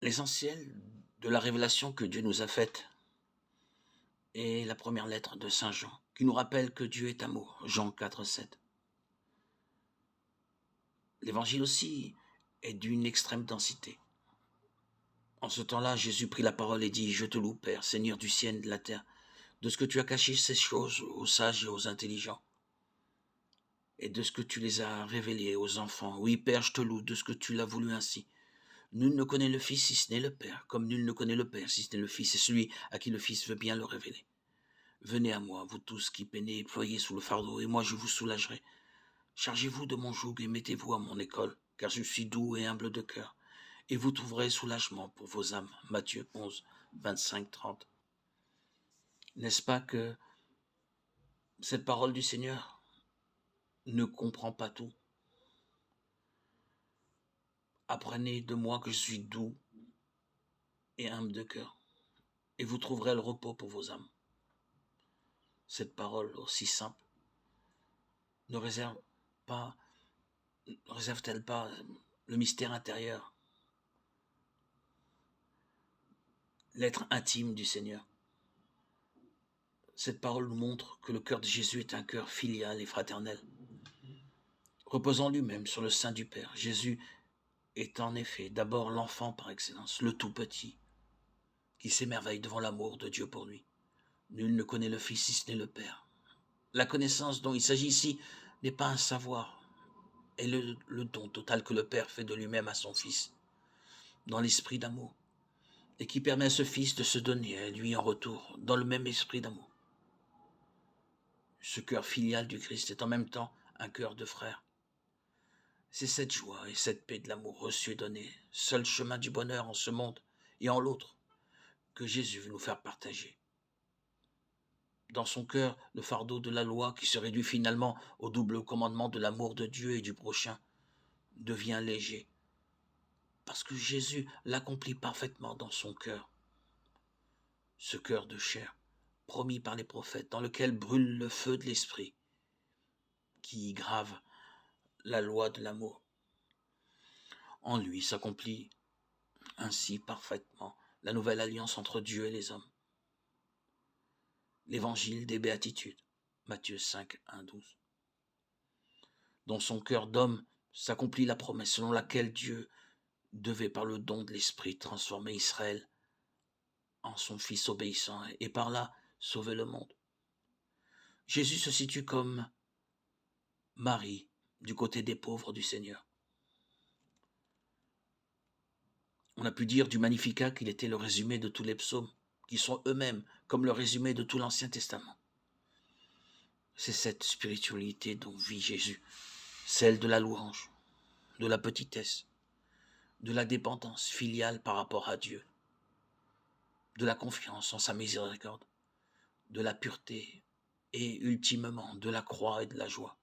L'essentiel de la révélation que Dieu nous a faite est la première lettre de Saint Jean, qui nous rappelle que Dieu est amour, Jean 4,7. L'évangile aussi est d'une extrême densité. En ce temps-là, Jésus prit la parole et dit « Je te loue, Père, Seigneur du ciel et de la terre, de ce que tu as caché ces choses aux sages et aux intelligents, et de ce que tu les as révélées aux enfants. Oui, Père, je te loue de ce que tu l'as voulu ainsi. Nul ne connaît le Fils si ce n'est le Père, comme nul ne connaît le Père si ce n'est le Fils, et celui à qui le Fils veut bien le révéler. Venez à moi, vous tous qui peinez et ployez sous le fardeau, et moi je vous soulagerai. Chargez-vous de mon joug et mettez-vous à mon école, car je suis doux et humble de cœur, et vous trouverez soulagement pour vos âmes. Matthieu 11, 25, 30. N'est-ce pas que cette parole du Seigneur ne comprend pas tout? Apprenez de moi que je suis doux et humble de cœur, et vous trouverez le repos pour vos âmes. Cette parole aussi simple ne réserve-t-elle pas le mystère intérieur, l'être intime du Seigneur? Cette parole nous montre que le cœur de Jésus est un cœur filial et fraternel, reposant lui-même sur le sein du Père. Jésus est en effet d'abord l'enfant par excellence, le tout petit, qui s'émerveille devant l'amour de Dieu pour lui. Nul ne connaît le Fils si ce n'est le Père. La connaissance dont il s'agit ici n'est pas un savoir, et le don total que le Père fait de lui-même à son Fils, dans l'esprit d'amour, et qui permet à ce Fils de se donner à lui en retour, dans le même esprit d'amour. Ce cœur filial du Christ est en même temps un cœur de frère. C'est cette joie et cette paix de l'amour reçu et donné, seul chemin du bonheur en ce monde et en l'autre, que Jésus veut nous faire partager. Dans son cœur, le fardeau de la loi, qui se réduit finalement au double commandement de l'amour de Dieu et du prochain, devient léger, parce que Jésus l'accomplit parfaitement dans son cœur. Ce cœur de chair, promis par les prophètes, dans lequel brûle le feu de l'esprit, qui y grave la loi de l'amour. En lui s'accomplit ainsi parfaitement la nouvelle alliance entre Dieu et les hommes. L'évangile des béatitudes, Matthieu 5, 1, 12. Dans son cœur d'homme s'accomplit la promesse selon laquelle Dieu devait par le don de l'Esprit transformer Israël en son Fils obéissant et par là sauver le monde. Jésus se situe comme Marie du côté des pauvres du Seigneur. On a pu dire du Magnificat qu'il était le résumé de tous les psaumes, qui sont eux-mêmes comme le résumé de tout l'Ancien Testament. C'est cette spiritualité dont vit Jésus, celle de la louange, de la petitesse, de la dépendance filiale par rapport à Dieu, de la confiance en sa miséricorde, de la pureté et ultimement de la croix et de la joie.